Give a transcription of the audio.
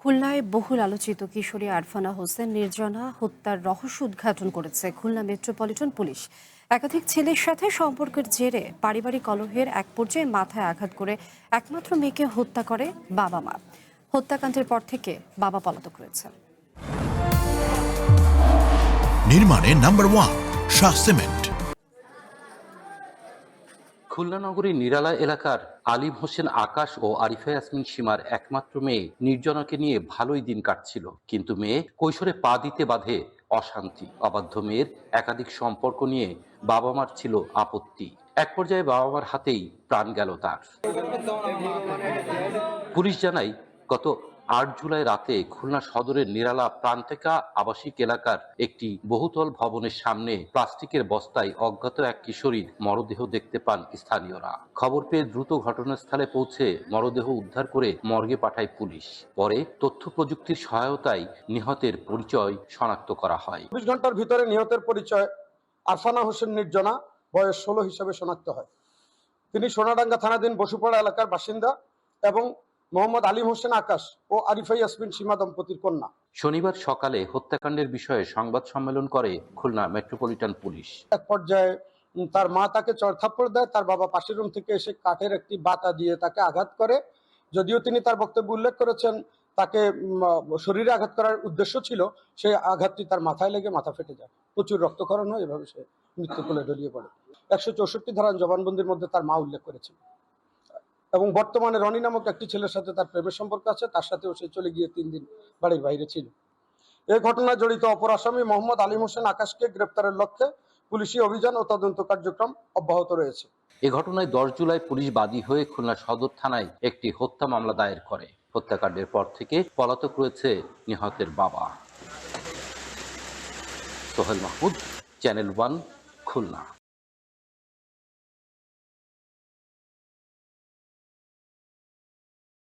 খুলনায় বহুল আলোচিত কিশোরী আরফানা হোসেন নির্জনা হত্যার রহস্য উদ্ঘাটন করেছে খুলনা মেট্রোপলিটন পুলিশ। একাধিক ছেলের সাথে সম্পর্কের জেরে পারিবারিক কলহের এক পর্যায়ে মাথায় আঘাত করে একমাত্র মেয়েকে হত্যা করে বাবা মা। হত্যাকাণ্ডের পর থেকে বাবা পলাতক রয়েছেন। নির্মাণে নাম্বার 1 শাহ সিমেন্ট। খুলনা নগরীর নিরালা এলাকার আলিম হোসেন আকাশ ও আরিফা ইয়াসমিন সীমার একমাত্র মেয়ে নির্জনাকে নিয়ে ভালোই দিন কাটছিল, কিন্তু মেয়ে কৈশোরে পা দিতে বাধে অশান্তি। অবাধ্য মেয়ের একাধিক সম্পর্ক নিয়ে বাবা মার ছিল আপত্তি। এক পর্যায়ে বাবা মার হাতেই প্রাণ গেল তার। পুলিশ জানায়, গত ৮ জুলাই রাতে খুলনা সদরের নিরালা প্রান্তিকা আবাসিক এলাকার একটি বহুতল ভবনের সামনে প্লাস্টিকের বস্তায় অজ্ঞাত এক কিশোরীর মরদেহ দেখতে পান স্থানীয়রা। খবর পেয়ে দ্রুত ঘটনাস্থলে পৌঁছে মরদেহ উদ্ধার করে মর্গে পাঠায় পুলিশ। পরে তথ্য প্রযুক্তির সহায়তায় নিহতের পরিচয় শনাক্ত করা হয়। ২৪ ঘন্টার ভিতরে নিহতের পরিচয় আরফানা হোসেন নির্জনা, বয়স ১৬ হিসেবে শনাক্ত হয়। তিনি সোনাডাঙ্গা থানাধীন বসুপাড়া এলাকার বাসিন্দা এবং মোহাম্মদ আলিম হোসেন আকাশ ও আরিফা ইয়াসমিন সীমা দম্পতির কন্যা। শনিবার সকালে হত্যাকাণ্ডের বিষয়ে সংবাদ সম্মেলন করে খুলনা মেট্রোপলিটন পুলিশ। এক পর্যায়ে তার মা তাকে চড়থাপ্পড় দেয়। তার বাবা পাশের রুম থেকে এসে কাঠের একটি বাতা দিয়ে তাকে আঘাত করে। যদিও তিনি তার বক্তব্যে উল্লেখ করেছেন তাকে শরীরে আঘাত করার উদ্দেশ্য ছিল, সেই আঘাতটি তার মাথায় লেগে মাথা ফেটে যায়। প্রচুর রক্তক্ষরণ হয়, এভাবে সে মৃত্যু কোলে ঢলিয়ে পড়ে। ১৬৪ ধারার জবানবন্দির মধ্যে তার মা উল্লেখ করেছিল। এবং বর্তমানে রনি নামক একটি ছেলের সাথে তার প্রেমের সম্পর্ক আছে, তার সাথেও সে চলে গিয়ে ৩ দিন বাড়ির বাইরে ছিল। এই ঘটনায় জড়িত অপর আসামি মোহাম্মদ আলিম হোসেন আকাশকে গ্রেপ্তারের লক্ষ্যে পুলিশি অভিযান ও তদন্ত কার্যক্রম অব্যাহত রয়েছে। এ ঘটনায় ১০ জুলাই পুলিশ বাদী হয়ে খুলনা সদর থানায় একটি হত্যা মামলা দায়ের করে। হত্যাকাণ্ডের পর থেকে পলাতক রয়েছে নিহতের বাবা। সোহেল মাহমুদ, চ্যানেল 1, খুলনা।